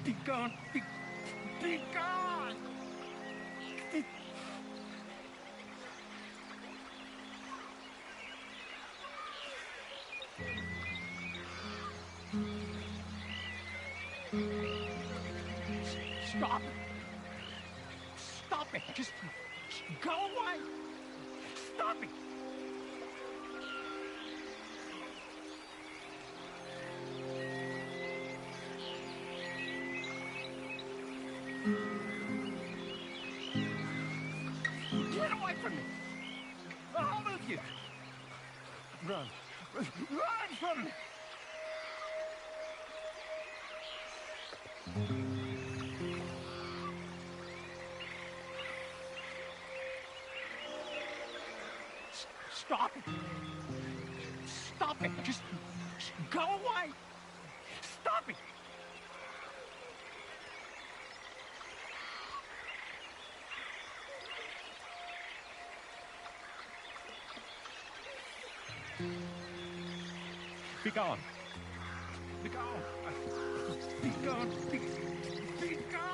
Be gone. Be gone. Stop it. Stop it. Just go away. Stop it. Get away from me. All of you. Run. Run from me. Stop it. Stop it. Just go away. Stop it. Be gone. Be gone. Be gone. Be gone.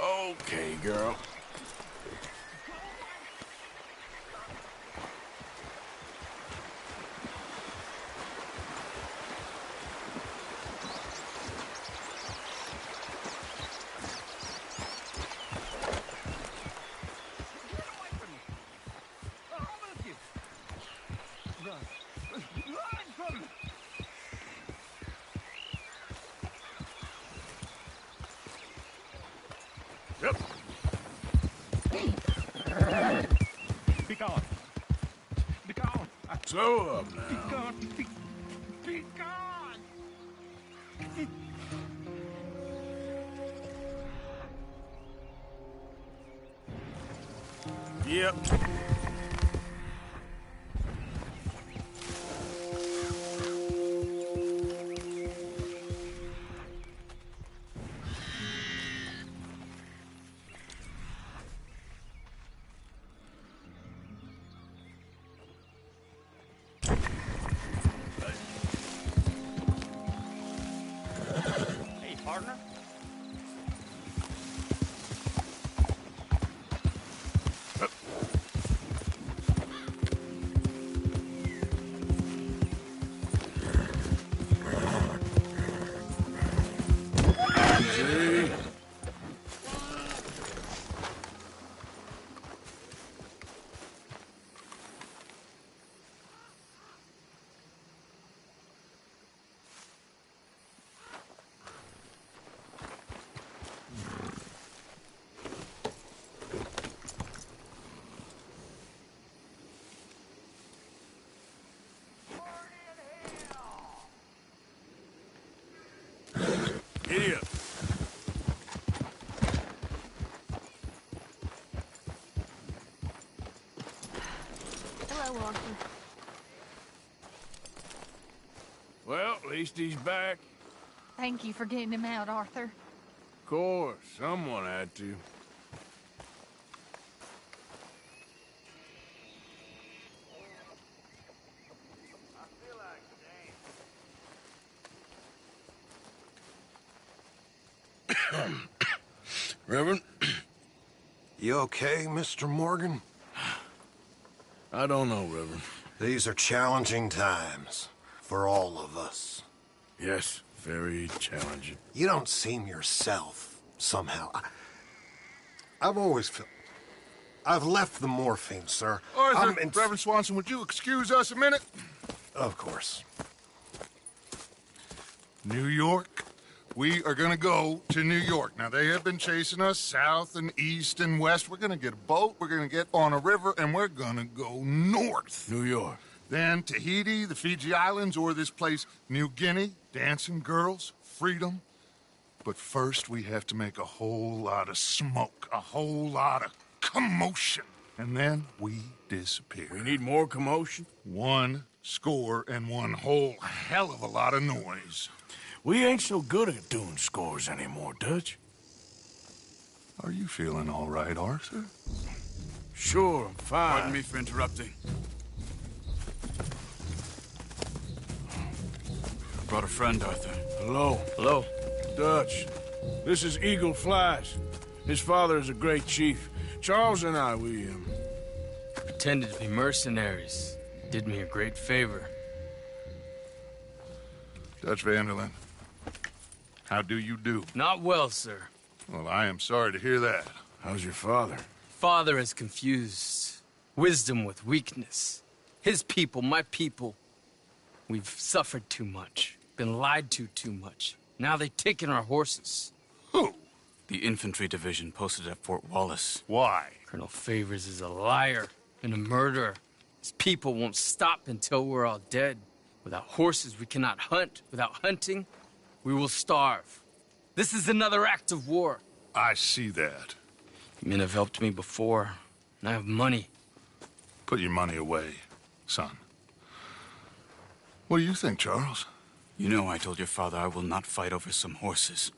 Okay, girl. Yep. Be gone. Be gone. Slow up now. Be gone. Be gone. Yep. Hey, partner. See? Idiot. Hello, Arthur. Well, at least he's back. Thank you for getting him out, Arthur. Of course, someone had to. Reverend? You okay, Mr. Morgan? I don't know, Reverend. These are challenging times for all of us. Yes, very challenging. You don't seem yourself, somehow. I've always felt... I've left the morphine, sir. Arthur, Reverend Swanson, would you excuse us a minute? Of course. New York. We are gonna go to New York. Now, they have been chasing us south and east and west. We're gonna get a boat, we're gonna get on a river, and we're gonna go north. New York. Then Tahiti, the Fiji Islands, or this place, New Guinea, dancing girls, freedom. But first, we have to make a whole lot of smoke, a whole lot of commotion. And then we disappear. We need more commotion? 1 score and 1 whole hell of a lot of noise. We ain't so good at doing scores anymore, Dutch. Are you feeling all right, Arthur? Sure, I'm fine. Pardon me for interrupting. I brought a friend, Arthur. Hello. Hello. Dutch. This is Eagle Flies. His father is a great chief. Charles and I, we Pretended to be mercenaries. Did me a great favor. Dutch Vanderlyn, how do you do? Not well, sir. Well, I am sorry to hear that. How's your father? Father has confused wisdom with weakness. His people, my people. We've suffered too much. Been lied to too much. Now they've taken our horses. Who? The infantry division posted at Fort Wallace. Why? Colonel Favors is a liar and a murderer. His people won't stop until we're all dead. Without horses, we cannot hunt. Without hunting, we will starve. This is another act of war. I see that. Men have helped me before, and I have money. Put your money away, son. What do you think, Charles? You know I told your father I will not fight over some horses.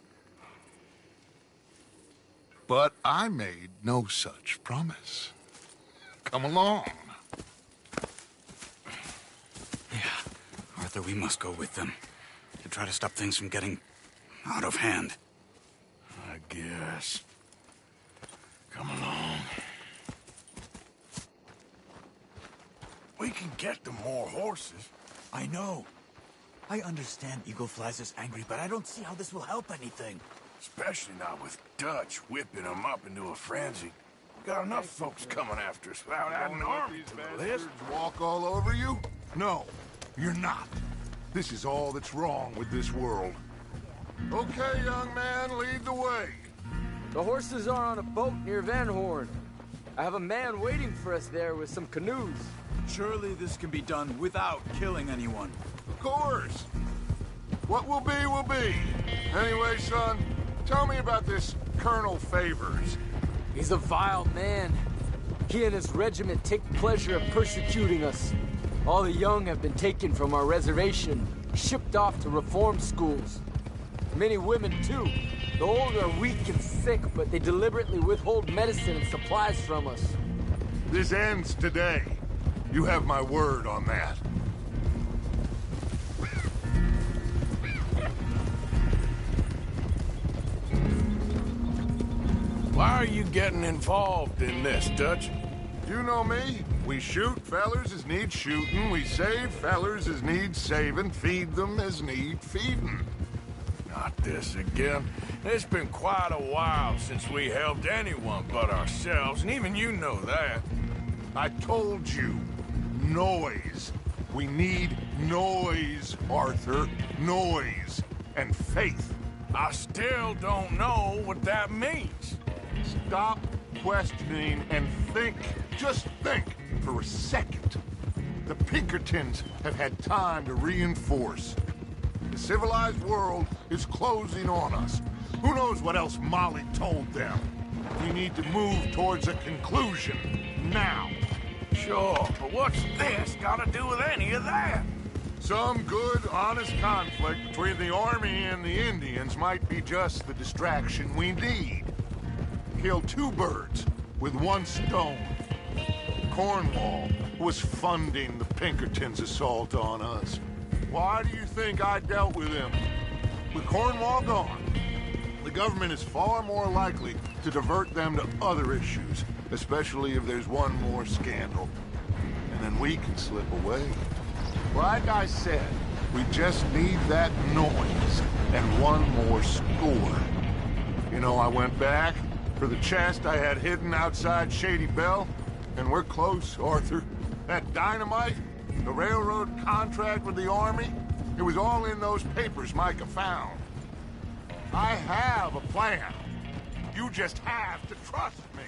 But I made no such promise. Come along. Yeah. Arthur, we must go with them. To try to stop things from getting out of hand. I guess. Come along. We can get them more horses. I know. I understand Eagle Flies is angry, but I don't see how this will help anything. Especially not with Dutch whipping them up into a frenzy. Got enough folks coming after us without adding an army to the list. Walk all over you? No, you're not. This is all that's wrong with this world. Okay, young man, lead the way. The horses are on a boat near Van Horn. I have a man waiting for us there with some canoes. Surely this can be done without killing anyone. Of course. What will be, will be. Anyway, son, tell me about this Colonel Favors. He's a vile man. He and his regiment take pleasure in persecuting us. All the young have been taken from our reservation, shipped off to reform schools. Many women, too. The old are weak and sick, but they deliberately withhold medicine and supplies from us. This ends today. You have my word on that. Why are you getting involved in this, Dutch? You know me. We shoot fellers as need shooting. We save fellers as need saving. Feed them as need feeding. Not this again. It's been quite a while since we helped anyone but ourselves, and even you know that. I told you. Noise. We need noise, Arthur. Noise. And faith. I still don't know what that means. Stop questioning and think. Just think for a second. The Pinkertons have had time to reinforce. The civilized world is closing on us. Who knows what else Molly told them? We need to move towards a conclusion. Now. Sure, but what's this got to do with any of that? Some good, honest conflict between the army and the Indians might be just the distraction we need. Kill 2 birds with 1 stone. Cornwall was funding the Pinkertons' assault on us. Why do you think I dealt with him? With Cornwall gone, the government is far more likely to divert them to other issues, especially if there's one more scandal. And then we can slip away. Like I said, we just need that noise and 1 more score. You know, I went back for the chest I had hidden outside Shady Bell, and we're close, Arthur. That dynamite, The railroad contract with the Army, it was all in those papers Micah found. I have a plan. You just have to trust me.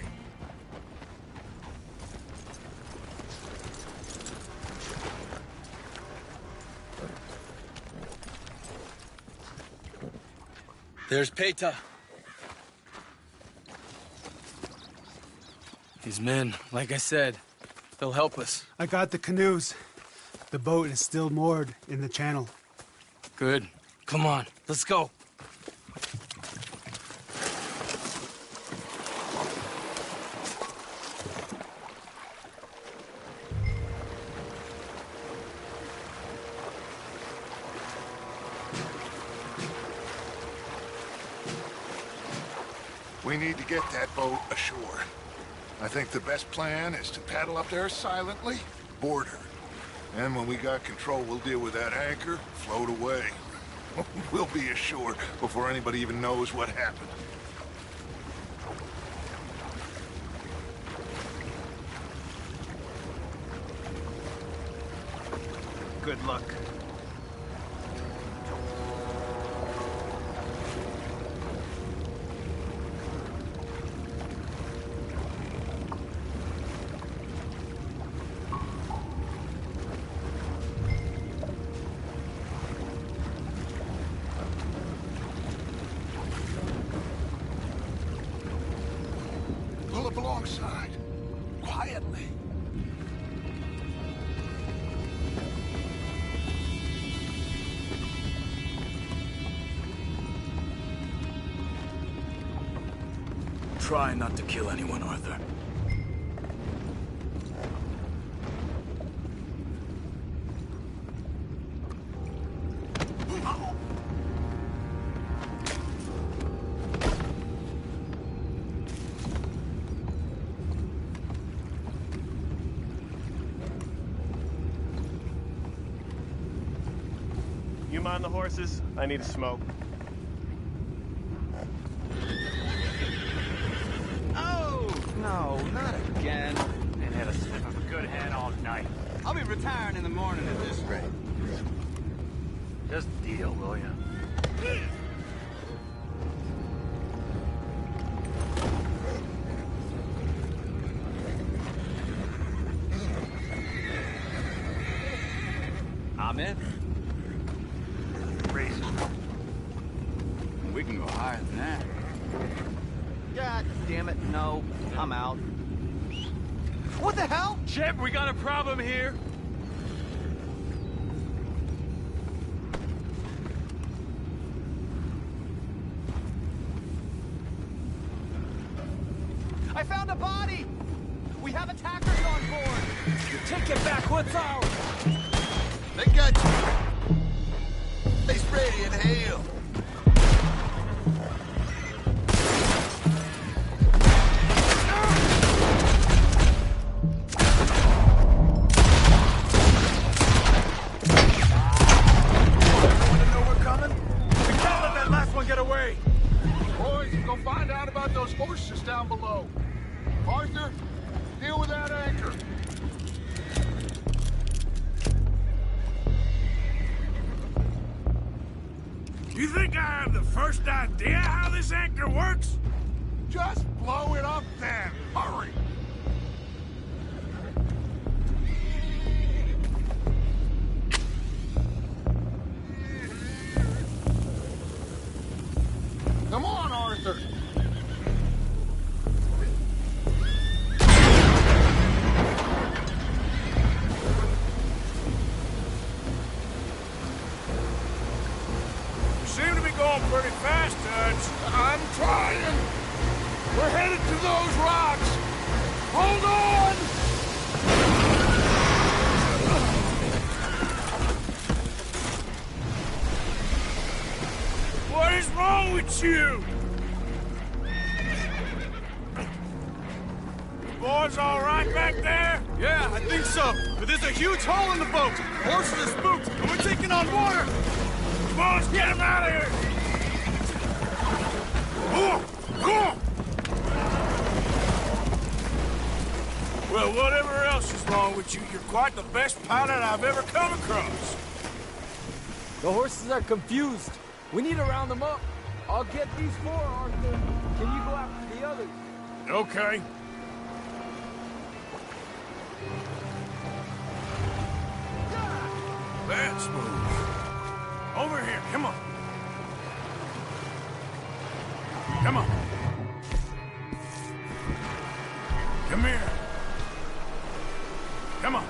There's Peta. His men, like I said, they'll help us. I got the canoes. The boat is still moored in the channel. Good. Come on, let's go. We need to get that boat ashore. I think the best plan is to paddle up there silently, board her. And when we got control, we'll deal with that anchor, float away. We'll be ashore before anybody even knows what happened. Good luck. Pull up alongside, quietly. Try not to kill anyone, Arthur. You mind the horses? I need a smoke. Oh, no, not again. Ain't had a sniff of a good head all night. I'll be retiring in the morning at this rate. Just deal, will ya? I'm in. Racing. We can go higher than that. God damn it, no. I'm out. What the hell? Chip, we got a problem here. I found a body! We have attackers on board! Take it back, what's ours? They got you! Face ready, inhale! Go find out about those horses down below. Arthur, deal with that anchor. You think I have the first idea how this anchor works? Just blow it up then. Hurry. Come on, Arthur. You seem to be going pretty fast, Touch. I'm trying. We're headed to those rocks. Hold on! What is wrong with you? Boys all right back there? Yeah, I think so. But there's a huge hole in the boat. Horses are spooked, and we're taking on water. Boys, get him out of here! Well, whatever else is wrong with you, you're quite the best pilot I've ever come across. The horses are confused. We need to round them up. I'll get these 4, Arthur. Can you go after the others? Okay. That's smooth. Over here, come on. Come on. Come here. Come on.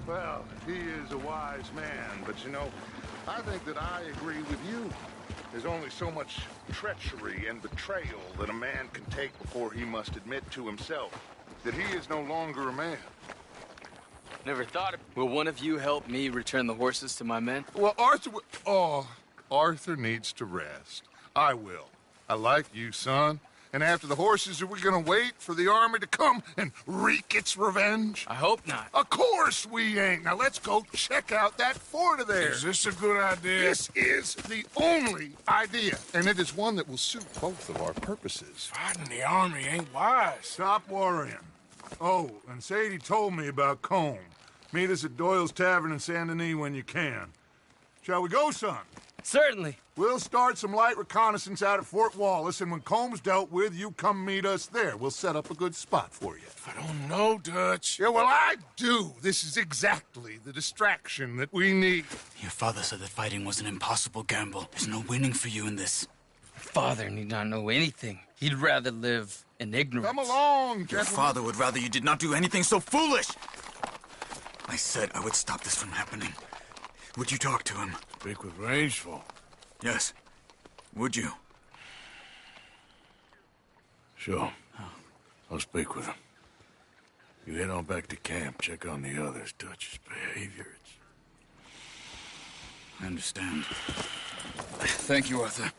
Well, he is a wise man, but you know, I think that I agree with you. There's only so much treachery and betrayal that a man can take before he must admit to himself that he is no longer a man. Never thought of it. Will one of you help me return the horses to my men? Well, Arthur needs to rest. I will. I like you, son. And after the horses, are we gonna wait for the army to come and wreak its revenge? I hope not. Of course we ain't. Now let's go check out that fort of theirs. Is this a good idea? This is the only idea, and it is one that will suit both of our purposes. Fighting the army ain't wise. Stop worrying. Oh, and Sadie told me about Combe. Meet us at Doyle's Tavern in Saint Denis when you can. Shall we go, son? Certainly. We'll start some light reconnaissance out at Fort Wallace, and when Combs dealt with, you come meet us there. We'll set up a good spot for you. I don't know, Dutch. Yeah, well, I do. This is exactly the distraction that we need. Your father said that fighting was an impossible gamble. There's no winning for you in this. Father need not know anything. He'd rather live in ignorance. Come along, Your gentlemen. father would rather you did not do anything so foolish. I said I would stop this from happening. Would you talk to him? Speak with Rangeful. Yes. Would you? Sure. I'll speak with him. You head on back to camp, check on the others. Dutch's behavior, I understand. Thank you, Arthur.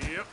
Yep.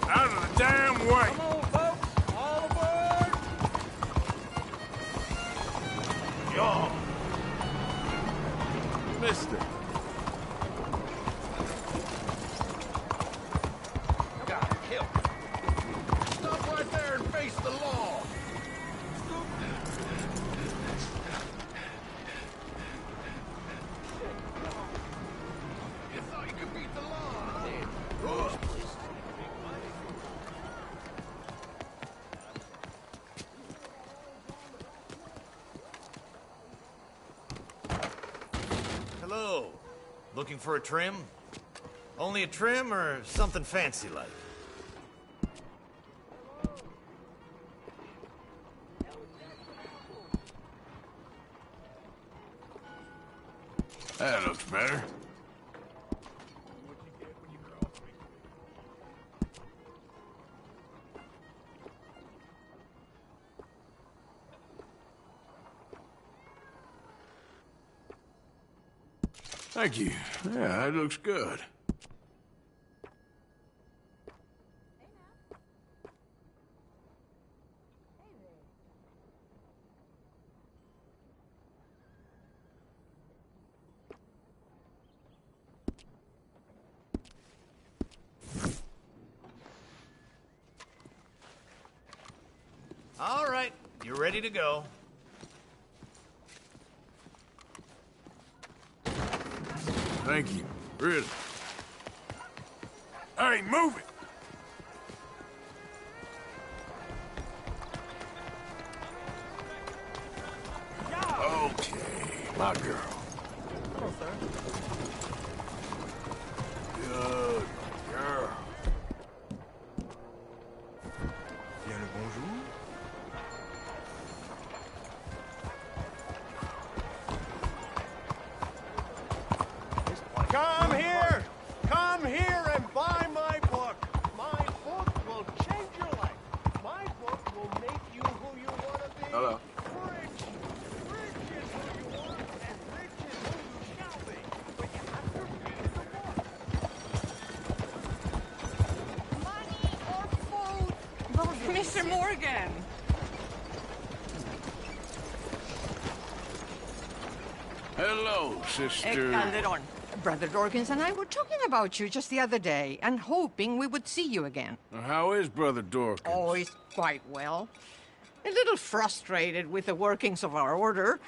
Out of the damn way! Come on, folks! All aboard! Yo! Mister. Gotta kill. Stop right there and face the law. You thought you could beat the law, huh? Hello. Looking for a trim? Only a trim or something fancy like? That looks better. Thank you. Yeah, that looks good. All right, you're ready to go. Thank you. Really. Hey, move it! Okay, my girl. Come on, sir. Good girl. Bien le bonjour. Come here! Come here and buy my book! My book will change your life. My book will make you who you want to be. Hello. Rich! Rich is who you want, and rich is who you shall be. But you have to read the book. Money or food? Mr. Morgan! Hello, sister. Calderon. Brother Dorkins and I were talking about you just the other day and hoping we would see you again. How is Brother Dorkins? Oh, he's quite well. A little frustrated with the workings of our order.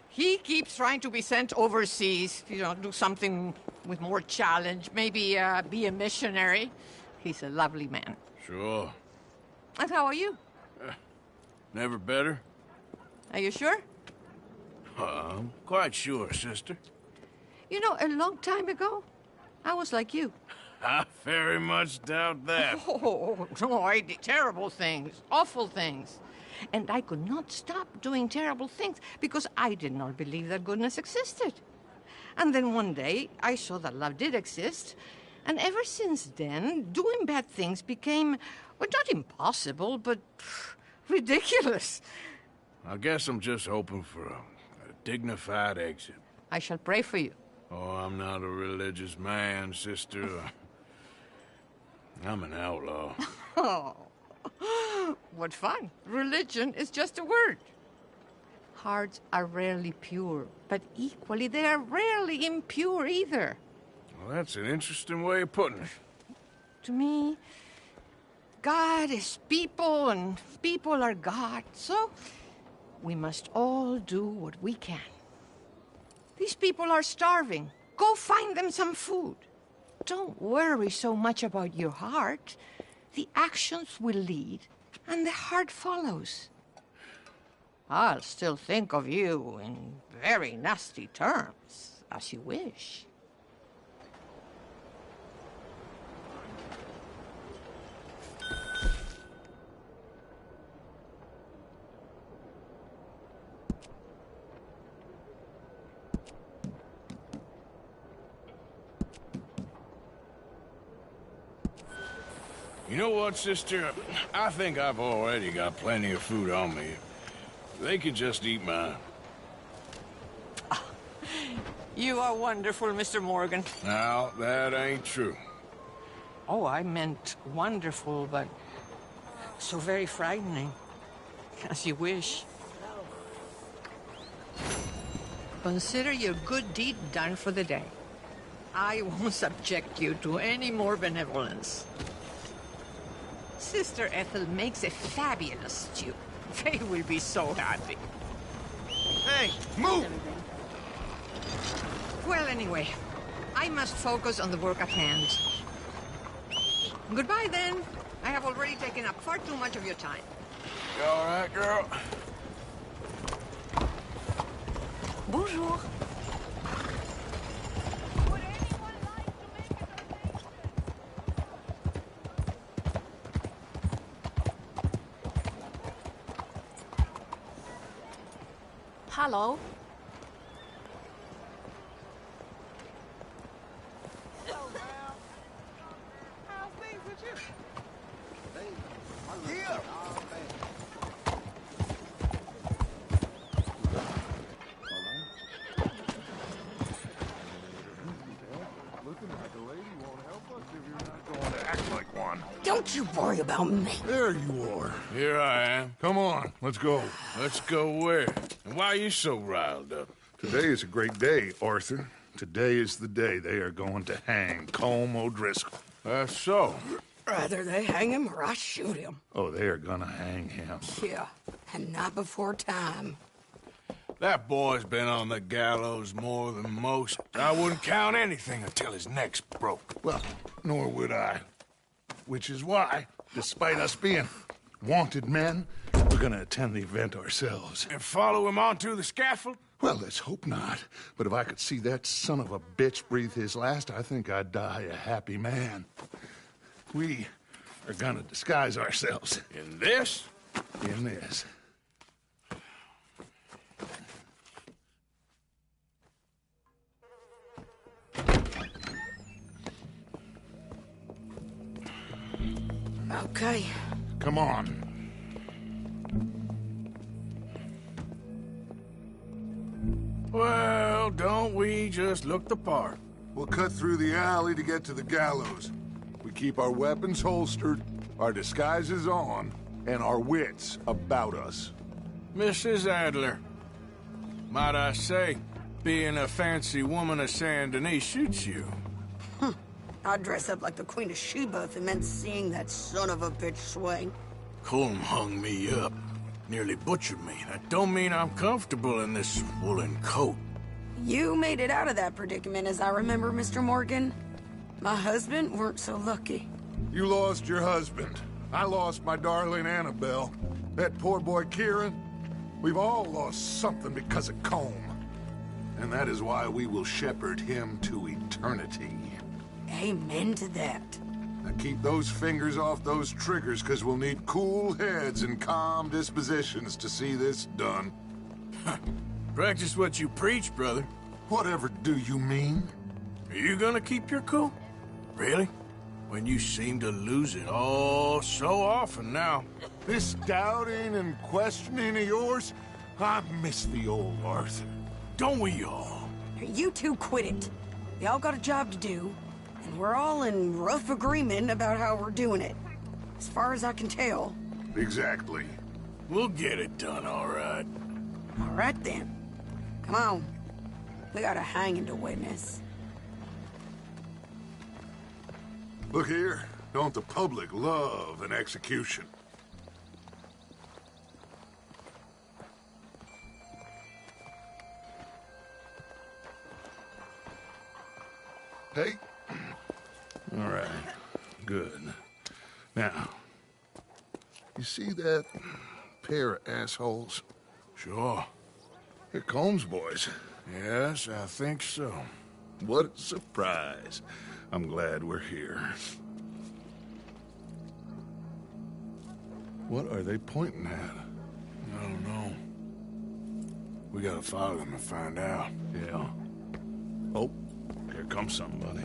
He keeps trying to be sent overseas, do something with more challenge, maybe be a missionary. He's a lovely man. Sure. And how are you? Never better? Are you sure? I'm quite sure, sister. You know, a long time ago, I was like you. I very much doubt that. Oh, no, I did terrible things, awful things. And I could not stop doing terrible things because I did not believe that goodness existed. And then one day, I saw that love did exist. And ever since then, doing bad things became, well, not impossible, but ridiculous. I guess I'm just hoping for a dignified exit. I shall pray for you. Oh, I'm not a religious man, sister. I'm an outlaw. Oh, what fun. Religion is just a word. Hearts are rarely pure, but equally they are rarely impure either. Well, that's an interesting way of putting it. To me, God is people and people are God, so we must all do what we can. These people are starving. Go find them some food. Don't worry so much about your heart. The actions will lead, and the heart follows. I'll still think of you in very nasty terms, as you wish. You know what, sister? I think I've already got plenty of food on me. They could just eat mine. You are wonderful, Mr. Morgan. Now, that ain't true. Oh, I meant wonderful, but so very frightening. As you wish. Consider your good deed done for the day. I won't subject you to any more benevolence. Sister Ethel makes a fabulous stew. They will be so happy. Hey, move! Well, anyway, I must focus on the work at hand. Goodbye, then. I have already taken up far too much of your time. You all right, girl? Bonjour. Hello. Don't you worry about me. There you are. Here I am. Come on, let's go. Let's go where? And why are you so riled up? Today is a great day, Arthur. Today is the day they are going to hang Colm O'Driscoll. That's so. Rather they hang him or I shoot him. Oh, they are gonna hang him. Yeah, and not before time. That boy's been on the gallows more than most. I wouldn't count anything until his neck's broke. Well, nor would I. Which is why, despite us being wanted men, we're gonna attend the event ourselves. And follow him onto the scaffold? Well, let's hope not. But if I could see that son of a bitch breathe his last, I think I'd die a happy man. We are gonna disguise ourselves. In this? In this. Okay. Come on. Well, don't we just look the part? We'll cut through the alley to get to the gallows. We keep our weapons holstered, our disguises on, and our wits about us. Mrs. Adler, might I say, being a fancy woman of Saint Denis shoots you. I'd dress up like the Queen of Sheba if it meant seeing that son of a bitch swing. Colm hung me up, nearly butchered me. That don't mean I'm comfortable in this woolen coat. You made it out of that predicament, as I remember, Mr. Morgan. My husband weren't so lucky. You lost your husband. I lost my darling Annabelle. That poor boy Kieran. We've all lost something because of Colm. And that is why we will shepherd him to eternity. Amen to that. Now keep those fingers off those triggers, because we'll need cool heads and calm dispositions to see this done. Practice what you preach, brother. Whatever do you mean? Are you gonna keep your cool? Really? When you seem to lose it all so often now. This doubting and questioning of yours, I miss the old Arthur. Don't we all? You two quit it. Y'all got a job to do, and we're all in rough agreement about how we're doing it. As far as I can tell. Exactly. We'll get it done, all right. All right, then. Come on. We got a hanging to witness. Look here. Don't the public love an execution? Hey. All right. Good. Now, you see that pair of assholes? Sure. They're Combs boys. Yes, I think so. What a surprise. I'm glad we're here. What are they pointing at? I don't know. We gotta follow them and find out. Yeah. Oh, here comes somebody.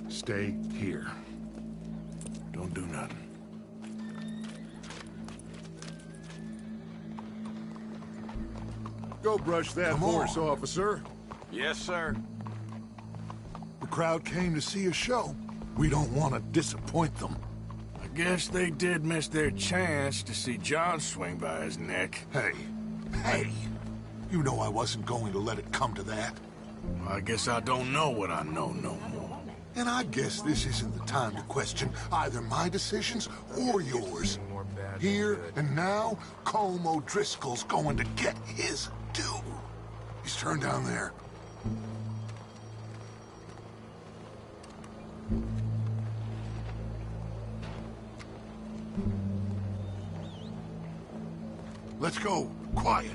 Stay here. Don't do nothing. Go brush that horse, officer. Yes, sir. The crowd came to see a show. We don't want to disappoint them. I guess they did miss their chance to see John swing by his neck. Hey, you know I wasn't going to let it come to that. I guess I don't know what I know no more. And I guess this isn't the time to question either my decisions or yours. Here and now, Colm O'Driscoll's going to get his due. He's turned down there. Let's go. Quiet.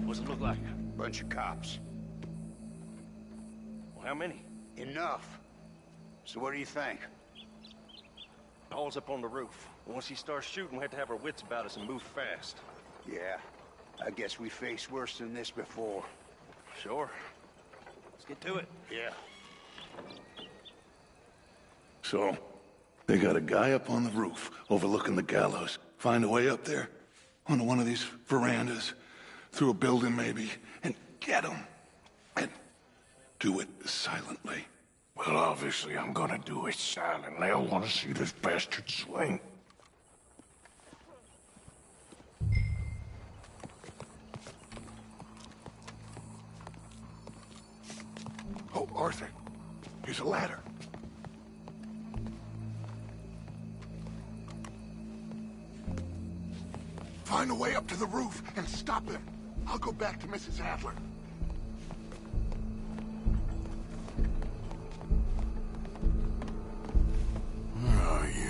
What's it look like? Bunch of cops. Well, how many? Enough. So what do you think? Paul's up on the roof. Once he starts shooting, we have to have our wits about us and move fast. Yeah. I guess we faced worse than this before. Sure. Let's get to it. Yeah. So, they got a guy up on the roof overlooking the gallows. Find a way up there, onto one of these verandas, through a building maybe, and get him. And do it silently. Well, obviously I'm gonna do it silently. I want to see this bastard swing. Oh, Arthur, here's a ladder. Find a way up to the roof and stop him. I'll go back to Mrs. Adler. Where are you?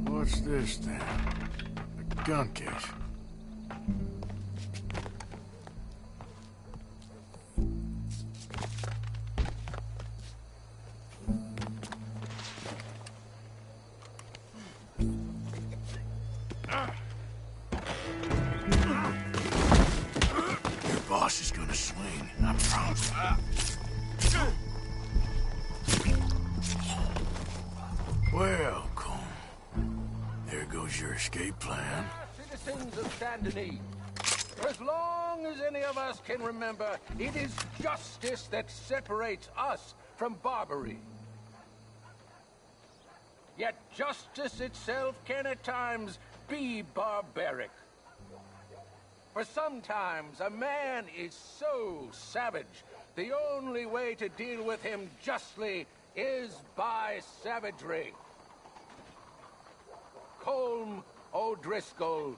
What's this then? A gun case. Your boss is gonna swing, I promise. Well, there goes your escape plan. Citizens of Saint Denis, for as long as any of us can remember, it is justice that separates us from Barbary. Yet justice itself can at times be barbaric. For sometimes a man is so savage, the only way to deal with him justly is by savagery. Colm O'Driscoll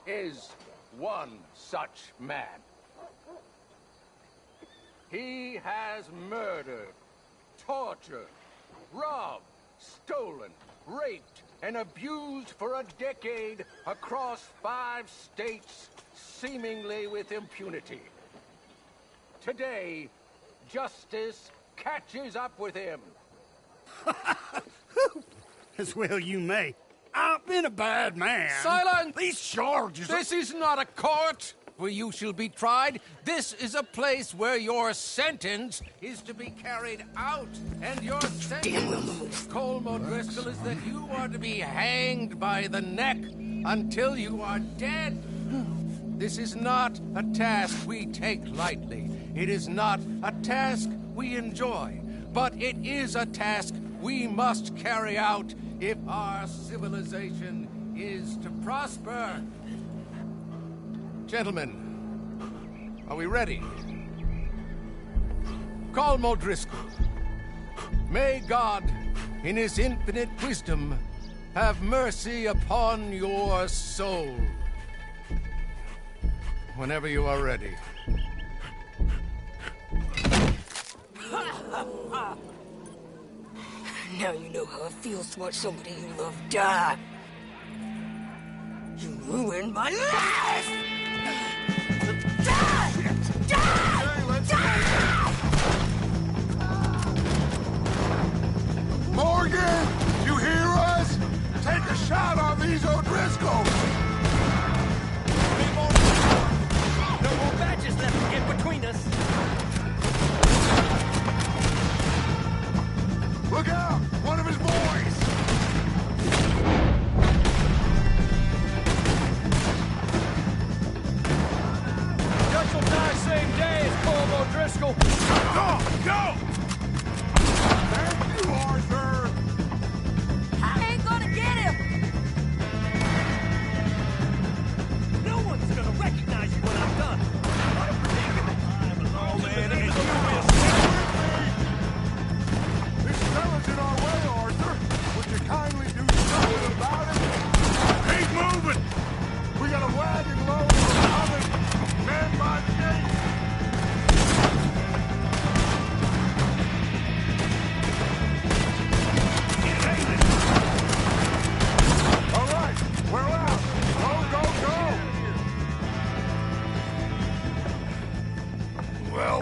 is one such man. He has murdered, tortured, robbed, stolen, raped, and abused for a decade across 5 states, seemingly with impunity. Today, justice catches up with him. As well you may. I've been a bad man. Silence! These charges This is not a court where you shall be tried. This is a place where your sentence is to be carried out. And your sentence, Colm O'Driscoll, is that you are to be hanged by the neck until you are dead. This is not a task we take lightly. It is not a task we enjoy. But it is a task we must carry out if our civilization is to prosper. Gentlemen, are we ready? Colm O'Driscoll, may God, in his infinite wisdom, have mercy upon your soul. Whenever you are ready. Now you know how it feels to watch somebody you love die. You ruined my life! Die! Die! Die! Morgan, you hear us? Take a shot on these O'Driscolls! No more badges left to get between us. Look out! One of his boys! Judge will die same day as Colm O'Driscoll. Go! Thank you, Arthur! I ain't gonna get him! No one's gonna recognize you when I'm done. What a predicament. I'm a lawman and you will This fella's in our way, Arthur. Would you kindly do something about it? Keep moving! We got a wagon load of coming. Man by the gate. All right, we're out. Go, go, go. Well,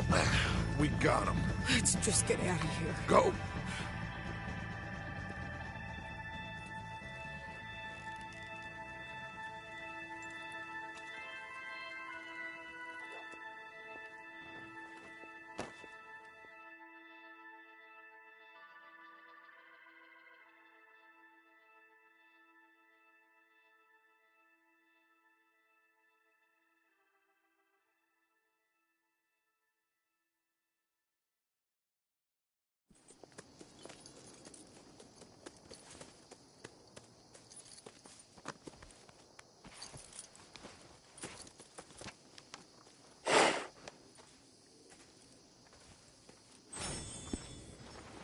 we got him. Let's just get out of here. Go.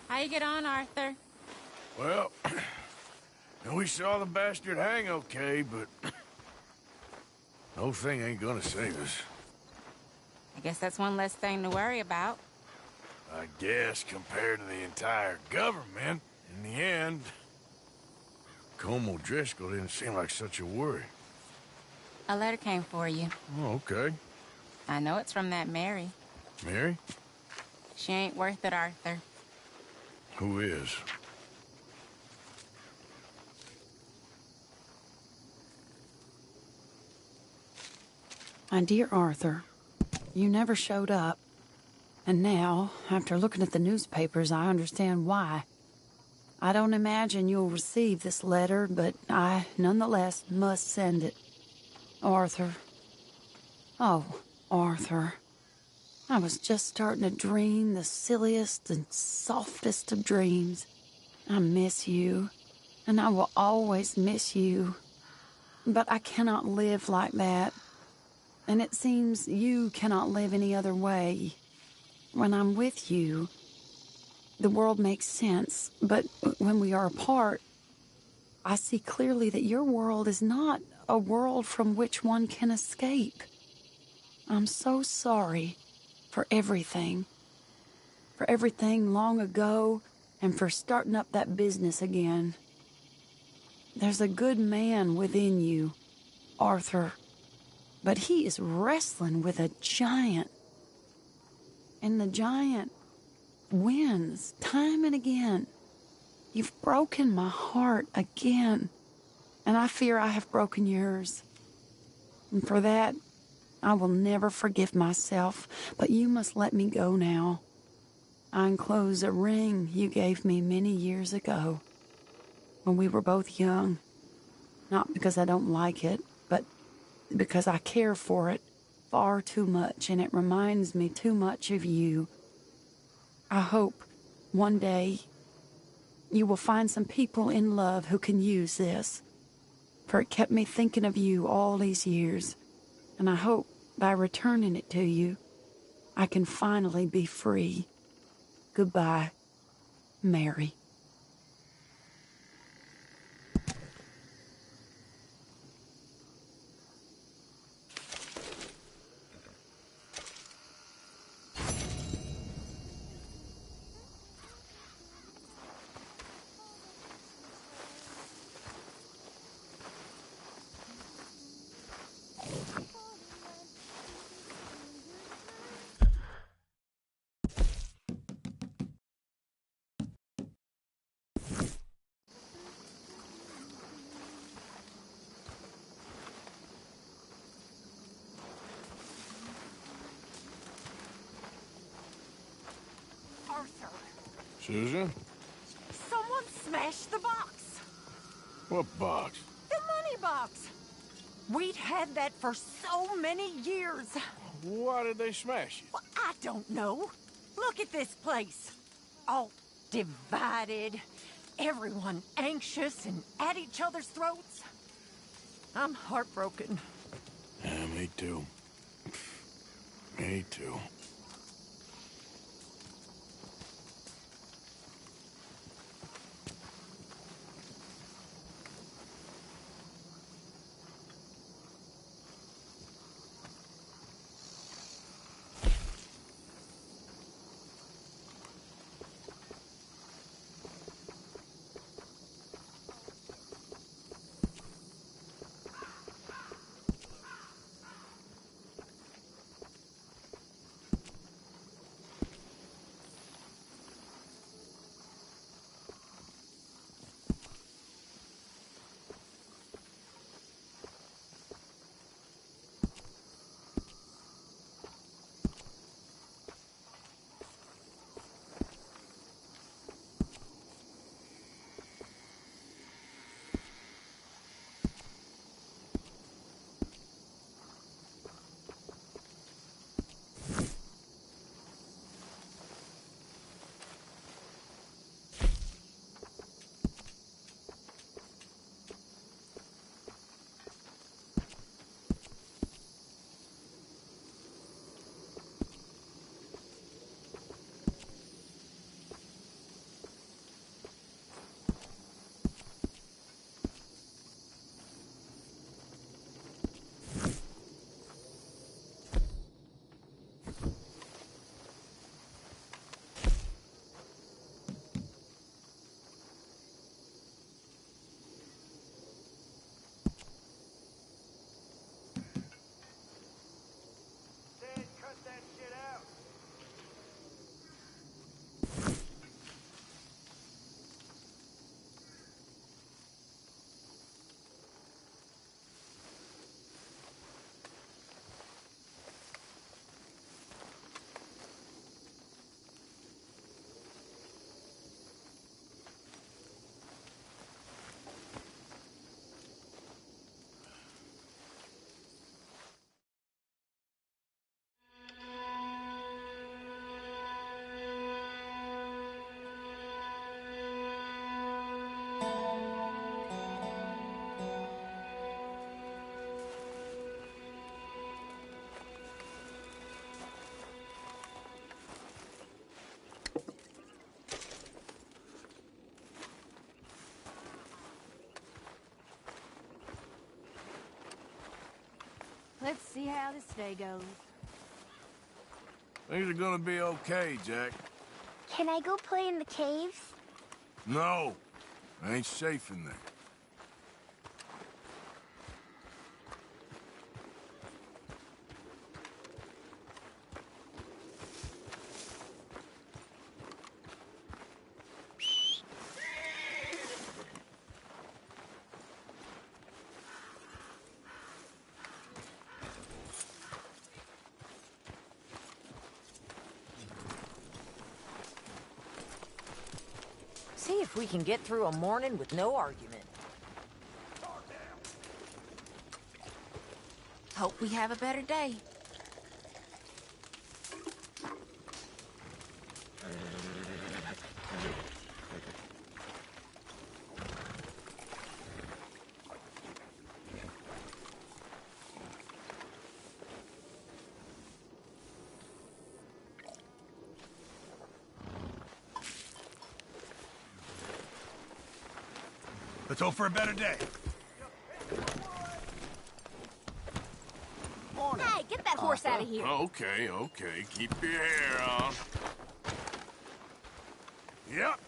How you get on, Arthur? Well, we saw the bastard hang okay, but the whole thing ain't gonna save us. I guess that's one less thing to worry about. I guess compared to the entire government, in the end, Colm O'Driscoll didn't seem like such a worry. A letter came for you. Oh, okay. I know it's from that Mary. Mary? She ain't worth it, Arthur. Who is? My dear Arthur, you never showed up. And now, after looking at the newspapers, I understand why. I don't imagine you'll receive this letter, but I, nonetheless, must send it. Arthur. Oh, Arthur. I was just starting to dream the silliest and softest of dreams. I miss you, and I will always miss you. But I cannot live like that. And it seems you cannot live any other way. When I'm with you, the world makes sense. But when we are apart, I see clearly that your world is not a world from which one can escape. I'm so sorry for everything. For everything long ago, and for starting up that business again. There's a good man within you, Arthur. But he is wrestling with a giant. And the giant wins time and again. You've broken my heart again, and I fear I have broken yours. And for that, I will never forgive myself, but you must let me go now. I enclose a ring you gave me many years ago, when we were both young. Not because I don't like it, but because I care for it far too much, and it reminds me too much of you. I hope one day you will find some people in love who can use this, for it kept me thinking of you all these years, and I hope by returning it to you, I can finally be free. Goodbye, Mary. Arthur, Susan? someone smashed the box. What box? The money box. We'd had that for so many years. Why did they smash it? Well, I don't know. Look at this place. All divided. Everyone anxious and at each other's throats. I'm heartbroken. Yeah, me too. Me too. Let's see how this day goes. Things are gonna be okay, Jack. Can I go play in the caves? No, I ain't safe in there. See if we can get through a morning with no argument. Hope we have a better day. Let's hope for a better day. Hey, get that horse out of here. Okay, okay. Keep your hair on. Yep.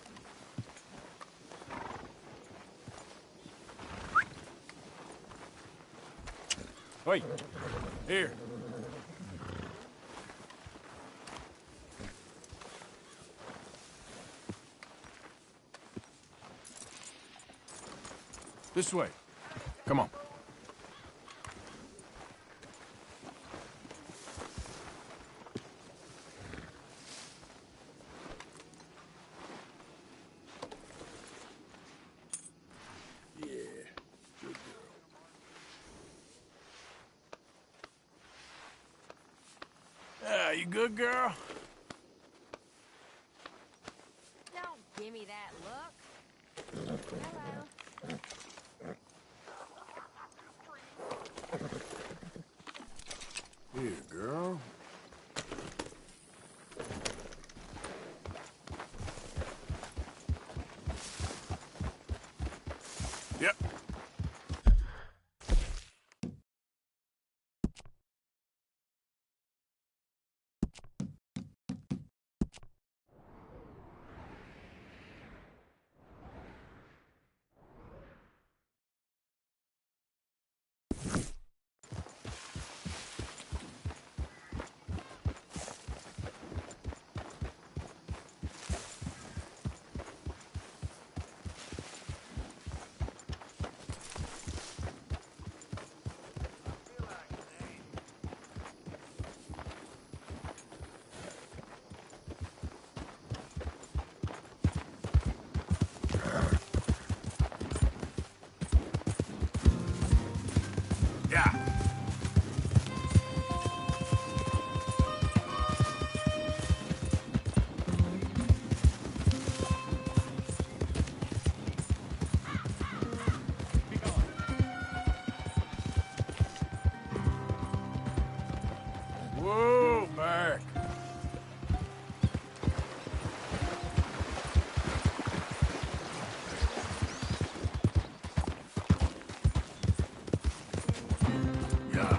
Wait. Here. This way. Come on. Yeah, good girl. Ah, you good, girl? Don't give me that look. Hello. Here, girl. Yep. Yeah. Whoa, back. Yeah.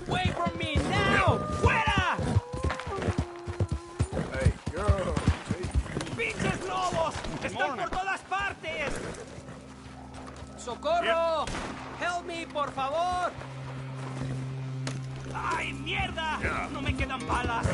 Away from me now! ¡Fuera! Hey, girl. ¡Pinches lobos! ¡Están por todas partes! ¡Socorro! ¡Help me, por favor! ¡Ay, mierda! ¡No me quedan balas!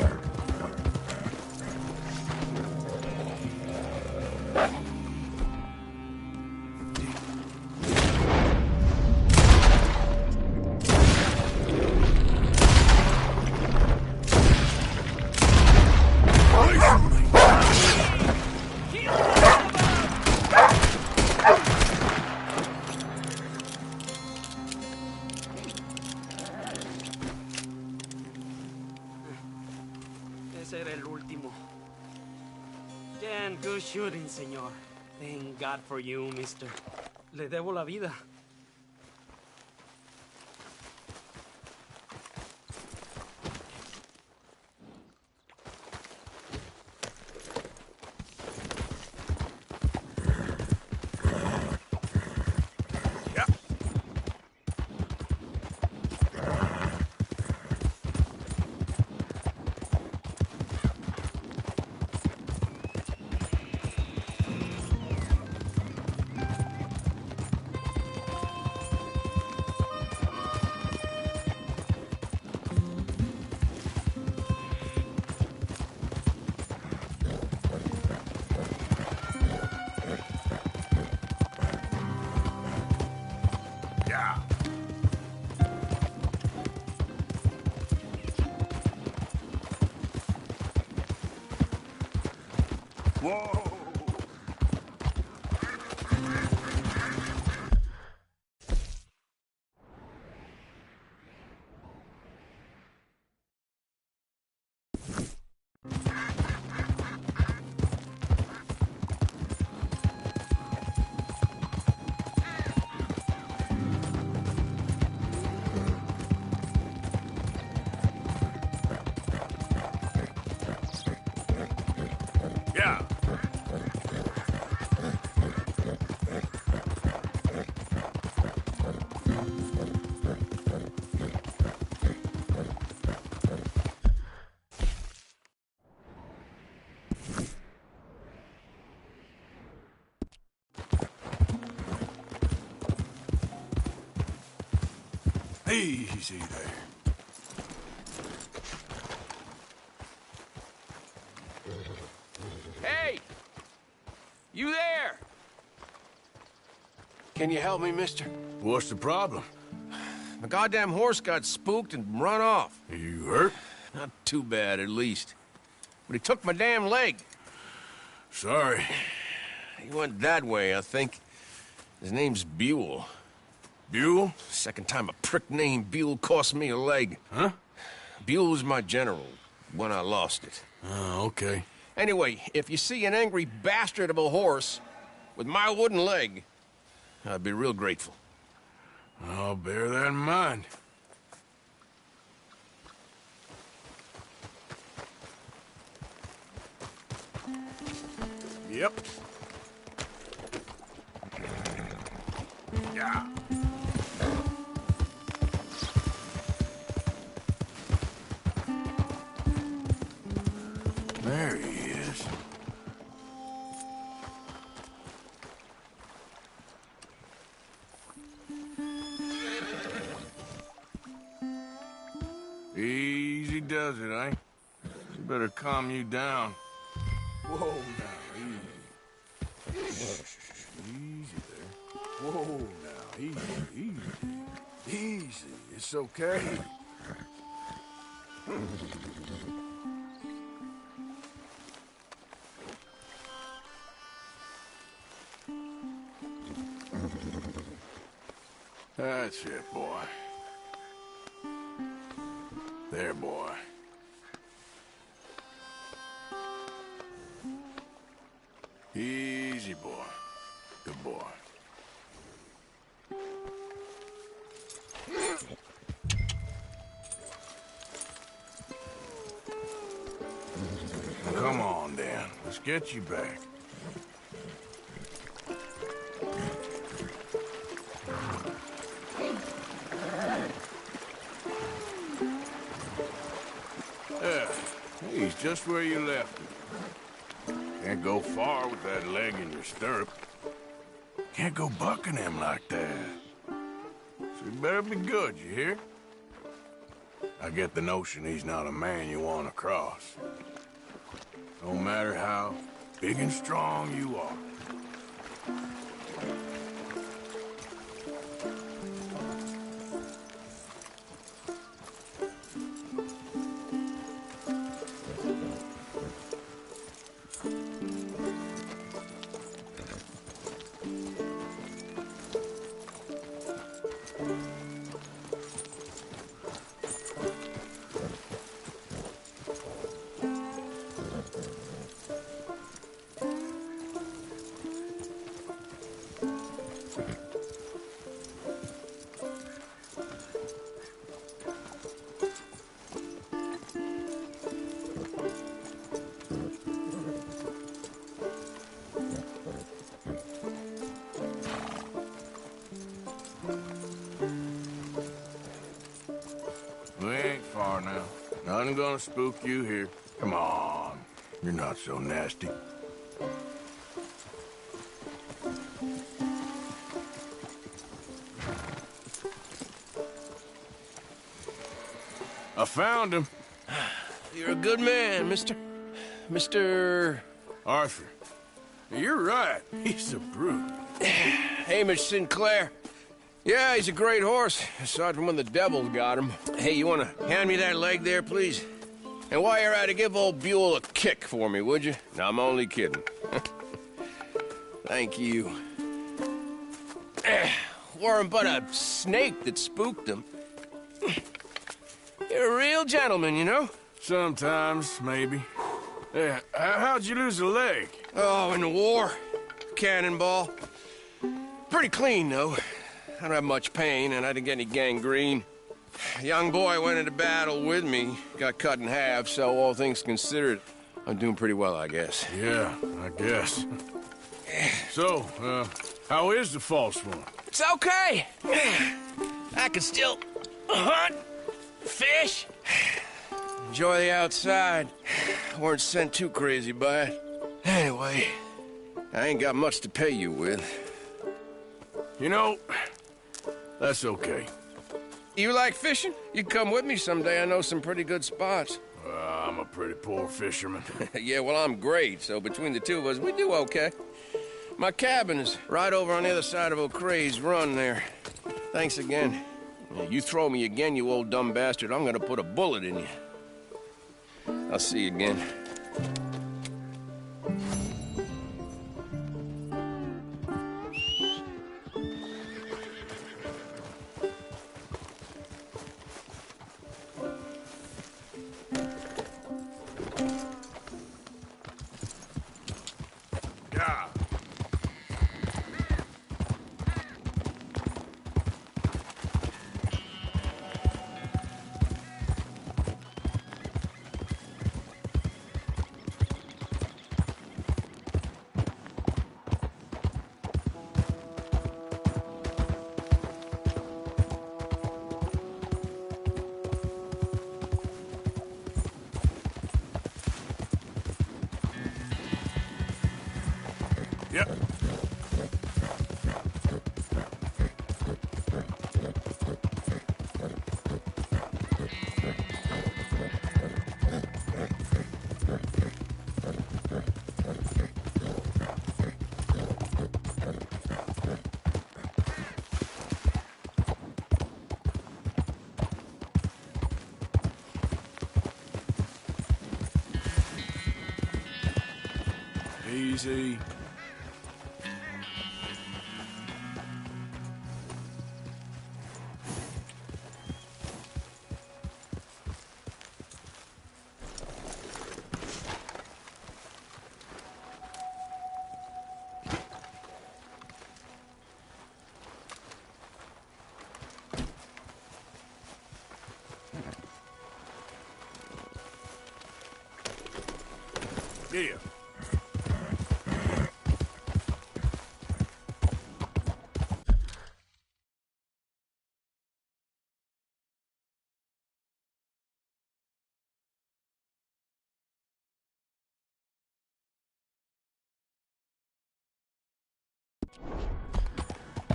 Ese era el último. Damn good shooting, señor. Thank God for you, mister. Le debo la vida. Whoa! Yeah. Easy there. Hey! You there? Can you help me, mister? What's the problem? The goddamn horse got spooked and run off. You hurt? Not too bad, at least. But he took my damn leg. Sorry. He went that way, I think. His name's Buell. Buell? Second time a prick named Buell cost me a leg. Huh? Buell was my general when I lost it. Oh, okay. Anyway, if you see an angry bastard of a horse with my wooden leg, I'd be real grateful. I'll bear that in mind. Yep. Yeah. There he is. Easy does it, eh? You better calm you down. Whoa, now, easy. Easy there. Whoa, now, easy, easy. Easy, it's okay. That's it, boy. There, boy. Easy, boy. Good boy. Come on, Dan. Let's get you back. Yeah, he's just where you left him. Can't go far with that leg in your stirrup. Can't go bucking him like that. So you better be good, you hear? I get the notion he's not a man you want to cross. No matter how big and strong you are. We ain't far now. Nothing gonna spook you here. Come on. You're not so nasty. I found him. You're a good man, Mr. Arthur. You're right. He's a brute. Hamish Sinclair. Yeah, he's a great horse, aside from when the devils got him. Hey, you want to hand me that leg there, please? And while you're at it, give old Buell a kick for me, would you? No, I'm only kidding. Thank you. Weren't but a snake that spooked him. You're a real gentleman, you know? Sometimes, maybe. Yeah, how'd you lose a leg? Oh, in the war. Cannonball. Pretty clean, though. I don't have much pain, and I didn't get any gangrene. A young boy went into battle with me, got cut in half, so all things considered, I'm doing pretty well, I guess. Yeah, I guess. So, how is the false one? It's okay. I can still hunt, fish, enjoy the outside. I weren't sent too crazy by it. Anyway, I ain't got much to pay you with. You know, that's okay. You like fishing? You can come with me someday. I know some pretty good spots. I'm a pretty poor fisherman. Yeah, well, I'm great, so between the two of us, we do okay. My cabin is right over on the other side of O'Creagh's Run there. Thanks again. You throw me again, you old dumb bastard, I'm gonna put a bullet in you. I'll see you again. Yep. Easy. Yeah.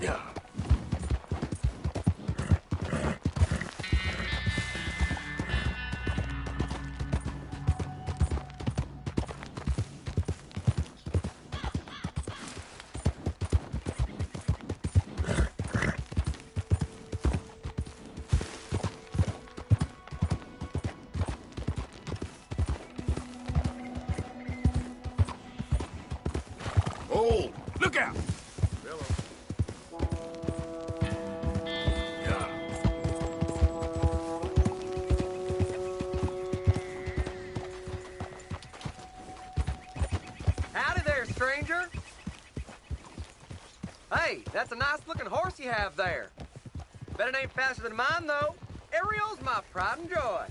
Yeah. Oh, look out! Howdy there, stranger. Hey, that's a nice-looking horse you have there. Bet it ain't faster than mine, though. Ariel's my pride and joy.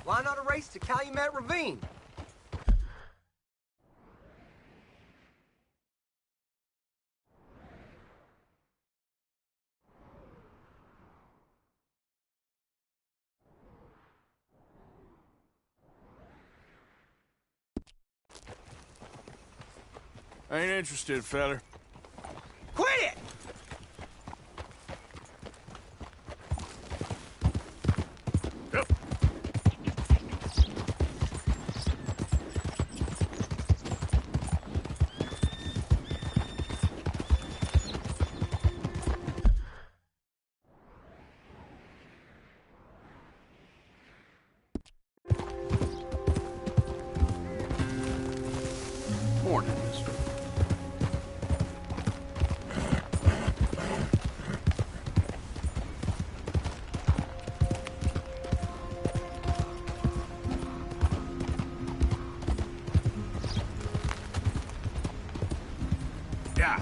Why not a race to Calumet Ravine? Ain't interested, feller. Quit it! Yep. Morning, mister. Yeah.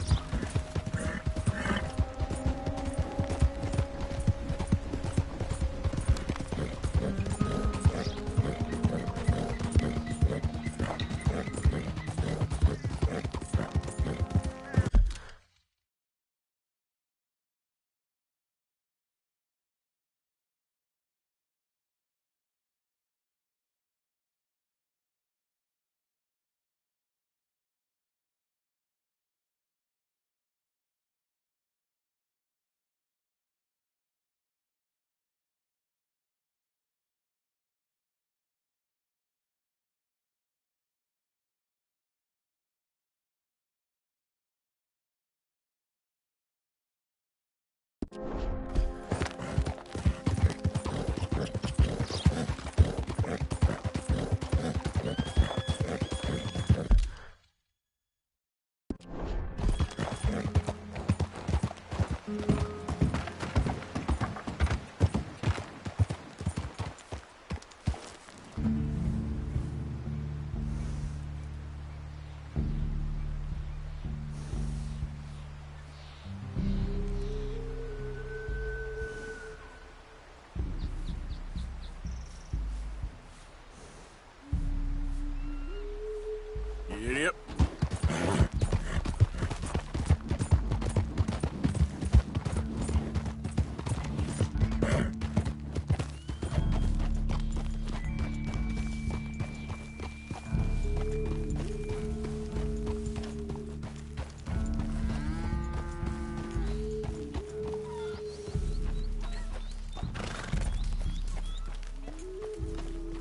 Yep.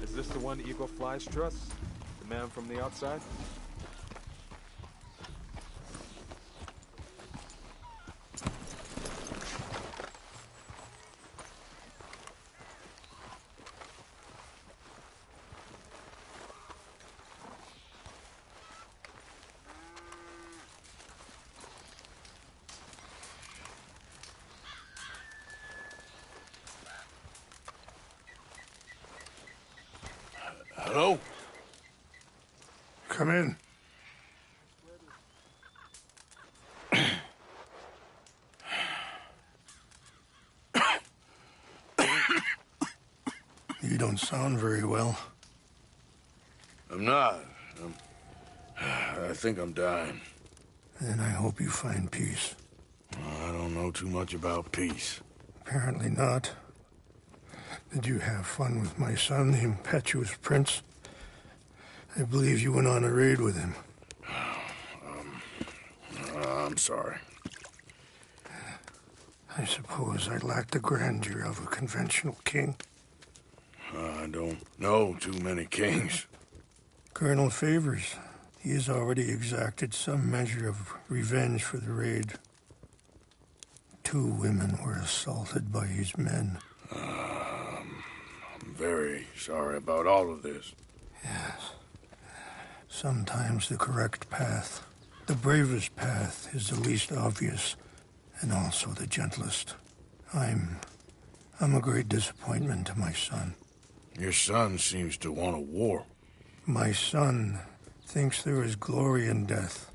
Is this the one Eagle Flies trusts? The man from the outside? Hello? Come in. You don't sound very well. I'm not. I think I'm dying. And I hope you find peace. I don't know too much about peace. Apparently not. Did you have fun with my son, the impetuous prince? I believe you went on a raid with him. I'm sorry. I suppose I lack the grandeur of a conventional king. I don't know too many kings. Colonel Favors, he has already exacted some measure of revenge for the raid. 2 women were assaulted by his men. I'm very sorry about all of this. Yes. Sometimes the correct path, the bravest path, is the least obvious and also the gentlest. I'm a great disappointment to my son. Your son seems to want a war. My son thinks there is glory in death.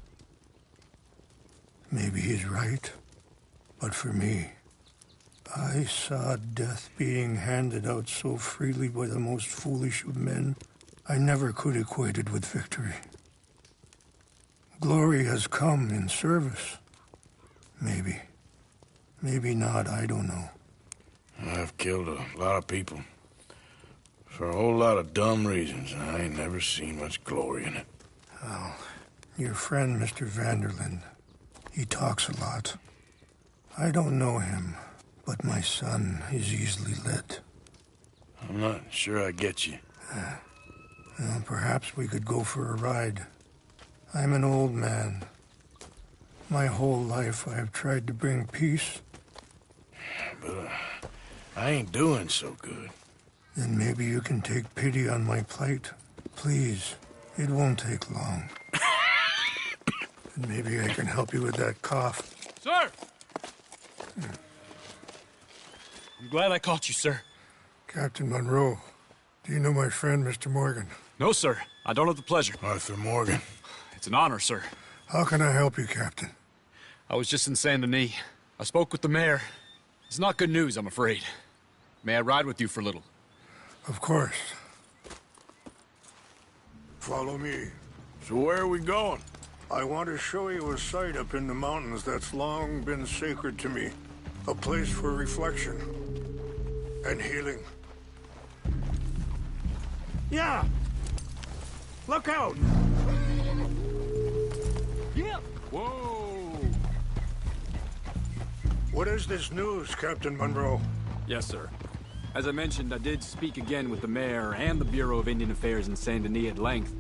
Maybe he's right, but for me, I saw death being handed out so freely by the most foolish of men, I never could equate it with victory. Glory has come in service. Maybe. Maybe not, I don't know. I've killed a lot of people. For a whole lot of dumb reasons, and I ain't never seen much glory in it. Oh, your friend, Mr. Vanderlyn, he talks a lot. I don't know him, but my son is easily led. I'm not sure I get you. Well, perhaps we could go for a ride. I'm an old man. My whole life I have tried to bring peace. But I ain't doing so good. Then maybe you can take pity on my plight. Please, it won't take long. And maybe I can help you with that cough. Sir! I'm glad I caught you, sir. Captain Monroe, do you know my friend, Mr. Morgan? No, sir. I don't have the pleasure. Arthur Morgan. It's an honor, sir. How can I help you, Captain? I was just in Saint Denis. I spoke with the mayor. It's not good news, I'm afraid. May I ride with you for a little? Of course. Follow me. So where are we going? I want to show you a site up in the mountains that's long been sacred to me. A place for reflection and healing. Yeah! Look out! Yeah! Whoa! What is this news, Captain Monroe? Yes, sir. As I mentioned, I did speak again with the mayor and the Bureau of Indian Affairs in Saint Denis at length.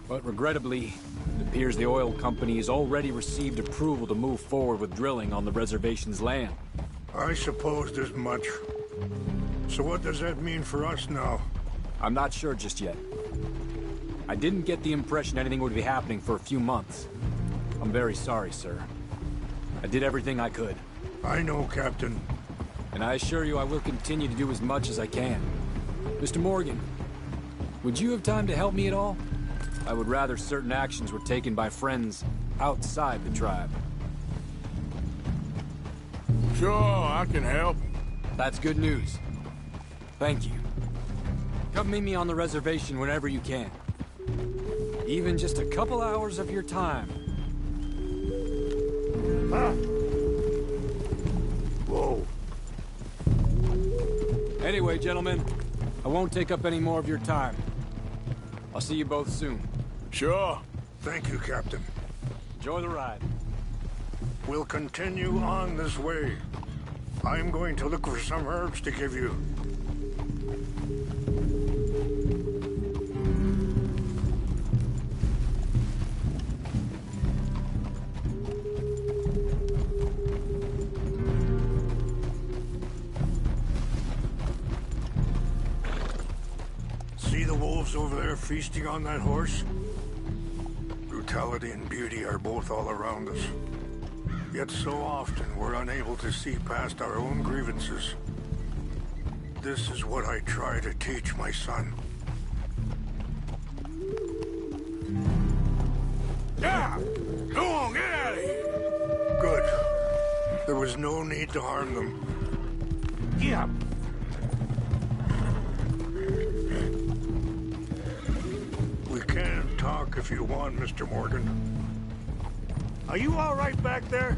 But regrettably, it appears the oil company has already received approval to move forward with drilling on the reservation's land. I supposed as much. So what does that mean for us now? I'm not sure just yet. I didn't get the impression anything would be happening for a few months. I'm very sorry, sir. I did everything I could. I know, Captain. And I assure you I will continue to do as much as I can. Mr. Morgan, would you have time to help me at all? I would rather certain actions were taken by friends outside the tribe. Sure, I can help. That's good news. Thank you. Come meet me on the reservation whenever you can. Even just a couple hours of your time. Ah. Whoa. Anyway, gentlemen, I won't take up any more of your time. I'll see you both soon. Sure. Thank you, Captain. Enjoy the ride. We'll continue on this way. I'm going to look for some herbs to give you. See the wolves over there feasting on that horse? Brutality and beauty are both all around us. Yet so often we're unable to see past our own grievances. This is what I try to teach my son. Yeah! Go on, get out of here! Good. There was no need to harm them. Yeah. We can talk if you want, Mr. Morgan. Are you all right back there?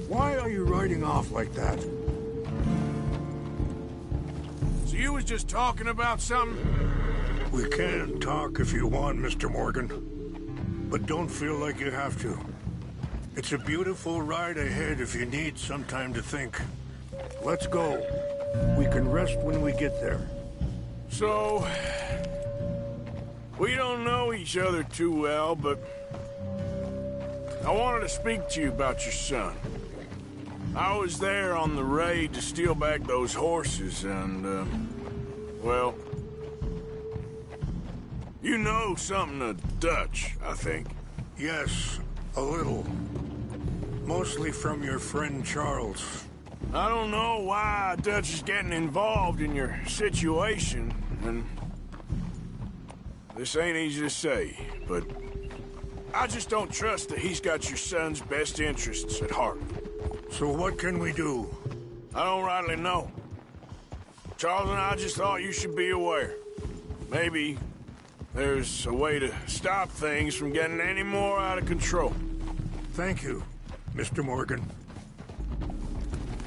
Why are you riding off like that? So you was just talking about something? We can talk if you want, Mr. Morgan. But don't feel like you have to. It's a beautiful ride ahead if you need some time to think. Let's go. We can rest when we get there. So... we don't know each other too well, but... I wanted to speak to you about your son. I was there on the raid to steal back those horses, and, well... you know something of Dutch, I think. Yes, a little. Mostly from your friend Charles. I don't know why Dutch is getting involved in your situation, and... this ain't easy to say, but... I just don't trust that he's got your son's best interests at heart. So what can we do? I don't rightly know. Charles and I just thought you should be aware. Maybe there's a way to stop things from getting any more out of control. Thank you, Mr. Morgan.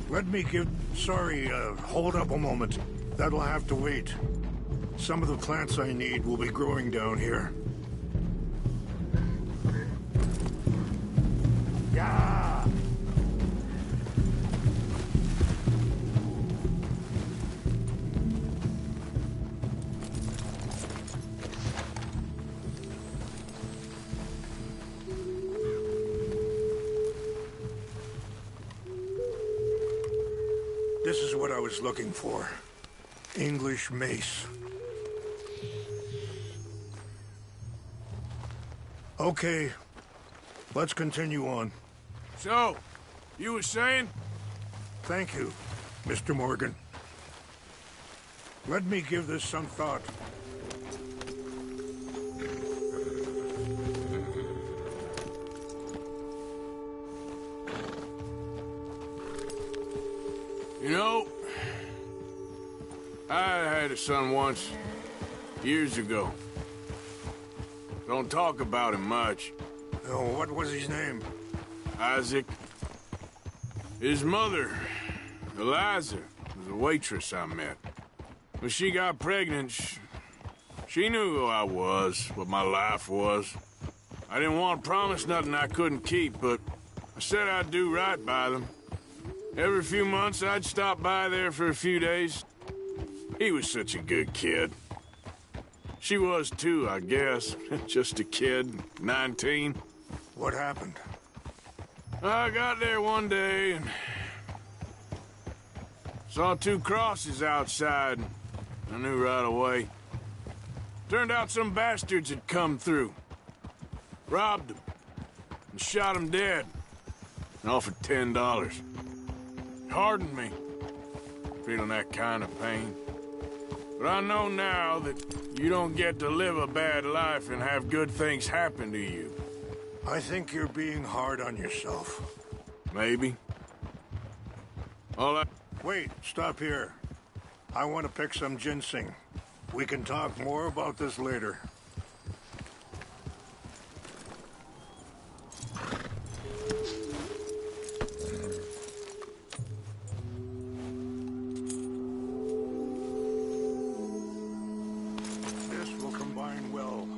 Let me give... Sorry, hold up a moment. That'll have to wait. Some of the plants I need will be growing down here. Yeah! This is what I was looking for. English mace. Okay, let's continue on. So, you were saying? Thank you, Mr. Morgan. Let me give this some thought. You know, I had a son once, years ago. Don't talk about him much. Oh, what was his name? Isaac. His mother, Eliza, was a waitress I met. When she got pregnant, she knew who I was, what my life was. I didn't want to promise nothing I couldn't keep, but I said I'd do right by them. Every few months, I'd stop by there for a few days. He was such a good kid. She was too, I guess. Just a kid, 19. What happened? I got there one day and saw 2 crosses outside. I knew right away. Turned out some bastards had come through. Robbed them. And shot them dead. And offered $10. It hardened me. Feeling that kind of pain. But I know now that you don't get to live a bad life and have good things happen to you. I think you're being hard on yourself. Maybe. Wait, stop here. I want to pick some ginseng. We can talk more about this later. This will combine well.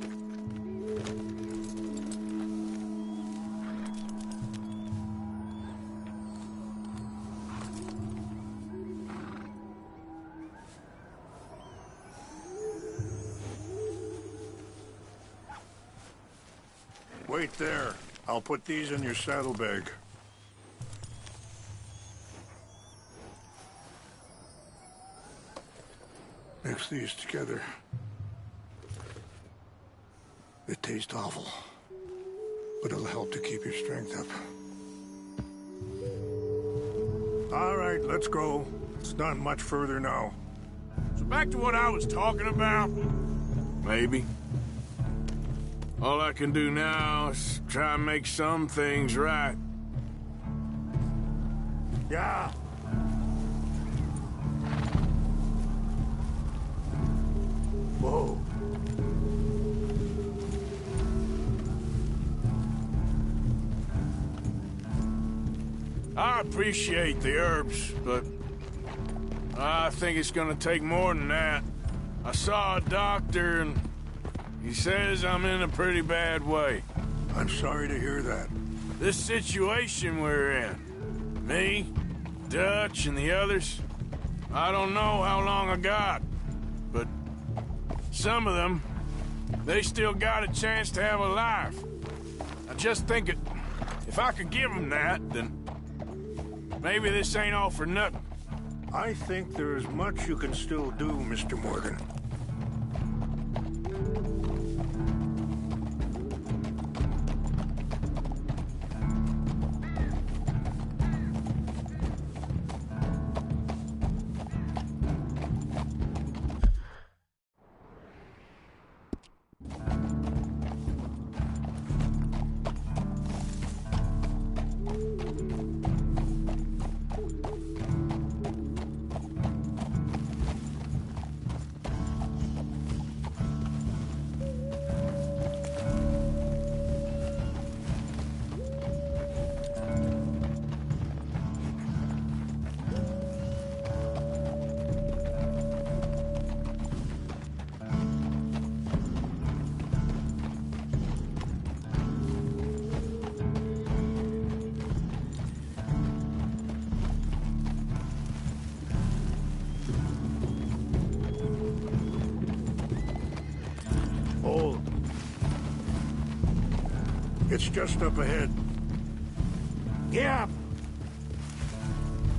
Wait there. I'll put these in your saddlebag. Mix these together. They taste awful, but it'll help to keep your strength up. All right, let's go. It's not much further now. So back to what I was talking about. Maybe. All I can do now is try and make some things right. Yeah. Whoa. I appreciate the herbs, but I think it's gonna take more than that. I saw a doctor and he says I'm in a pretty bad way. I'm sorry to hear that. This situation we're in, me, Dutch, and the others, I don't know how long I got, but some of them, they still got a chance to have a life. I just think if I could give them that, then maybe this ain't all for nothing. I think there is much you can still do, Mr. Morgan. It's just up ahead. Yeah.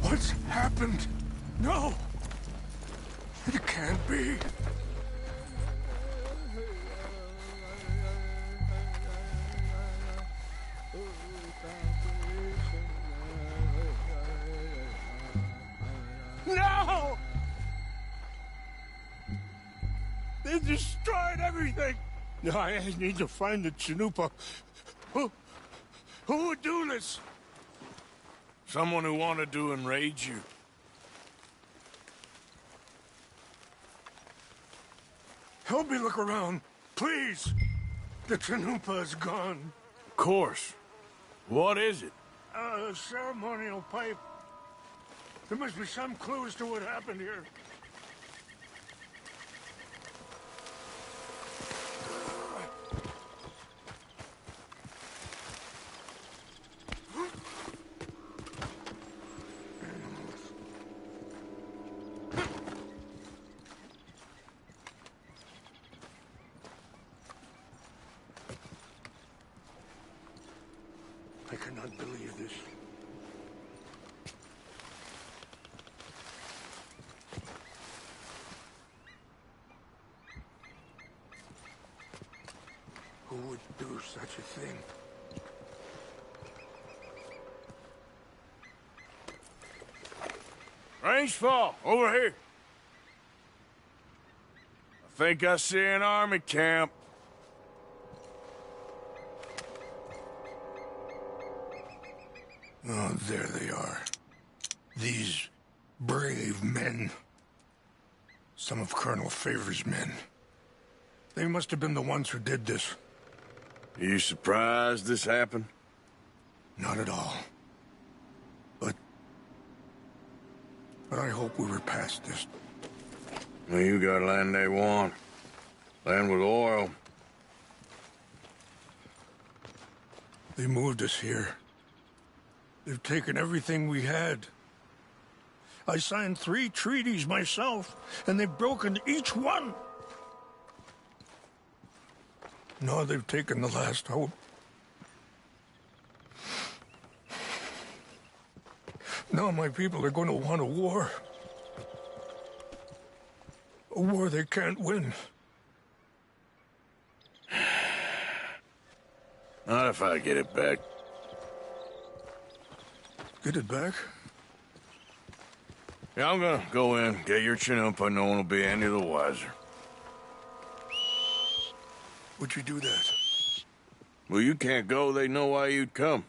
What's happened? No. It can't be. No! They destroyed everything. No, I need to find the Chanupa. Who would do this? Someone who wanted to enrage you. Help me look around, please. The Chanupa is gone. Of course. What is it? A ceremonial pipe. There must be some clues to what happened here. I cannot believe this. Who would do such a thing? Rangefall, over here. I think I see an army camp. Oh, there they are. These brave men. Some of Colonel Favor's men. They must have been the ones who did this. Are you surprised this happened? Not at all. But I hope we were past this. Well, you got land they want. Land with oil. They moved us here. They've taken everything we had. I signed 3 treaties myself, and they've broken each one. Now they've taken the last hope. Now my people are going to want a war. A war they can't win. Not if I get it back. Get it back? Yeah, I'm gonna go in, get your Chinook, no one will be any the wiser. Would you do that? Well, you can't go, they know why you'd come.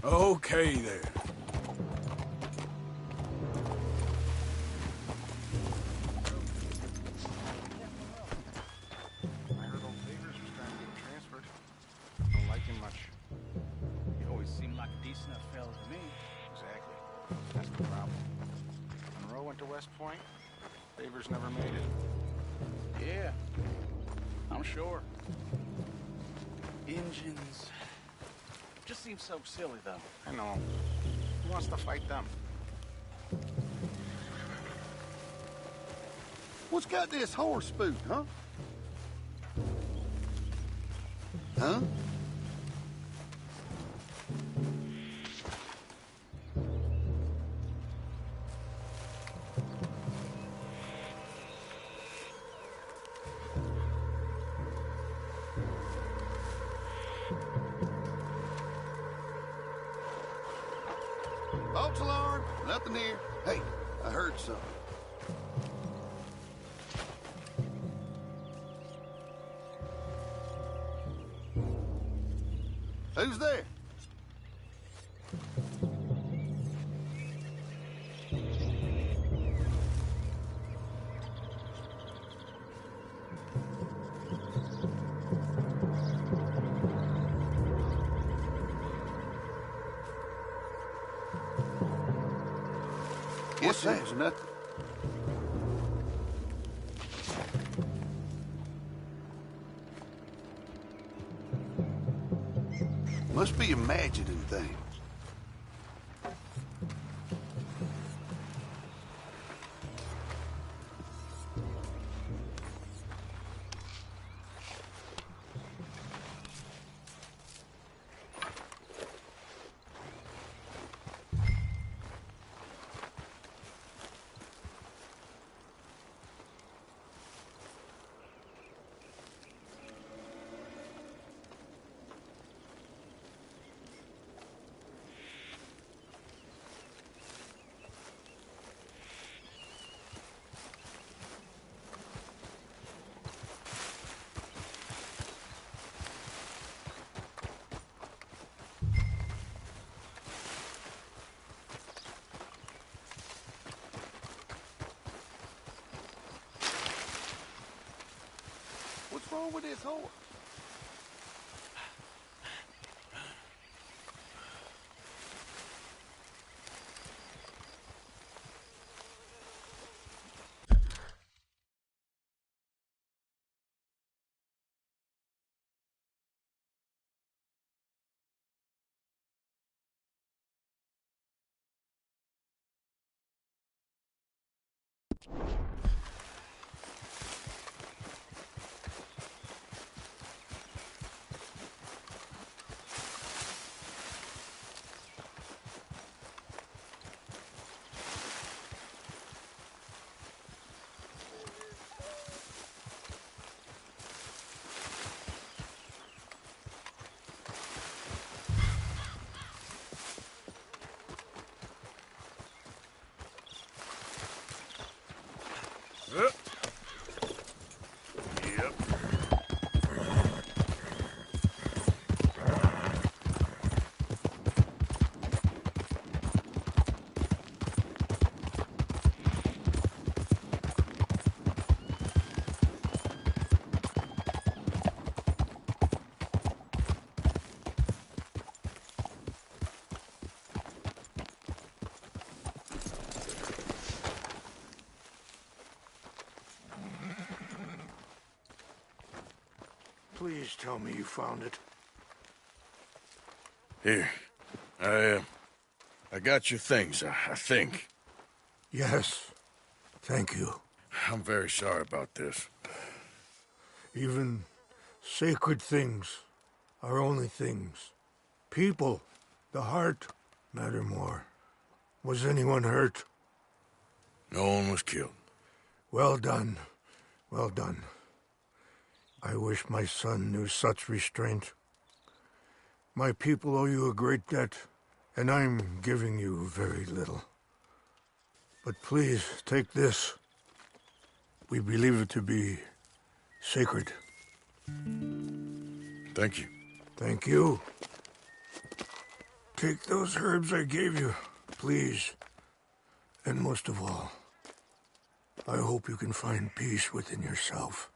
Okay, there. Don't like him much. He always seemed like a decent enough fella to me. Exactly. That's the problem. Monroe went to West Point. Favors never made it. Yeah. I'm sure. Injuns. Just seems so silly, though. I know. Who wants to fight them? What's got this horse spooked, huh? Huh? False alarm, nothing here. Hey, I heard something. Who's there? What's that? It's nothing. Must be imagining things. wrong with this horse? Please tell me you found it. Here. I got your things, I think. Yes. Thank you. I'm very sorry about this. Even sacred things are only things. People, the heart, matter more. Was anyone hurt? No one was killed. Well done. Well done. I wish my son knew such restraint. My people owe you a great debt, and I'm giving you very little. But please, take this. We believe it to be sacred. Thank you. Thank you. Take those herbs I gave you, please. And most of all, I hope you can find peace within yourself.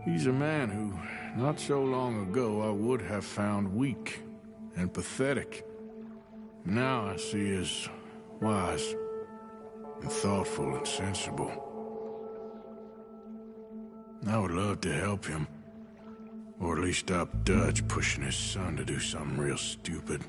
He's a man who, not so long ago, I would have found weak and pathetic. Now I see as wise and thoughtful and sensible. I would love to help him, or at least stop Dutch pushing his son to do something real stupid.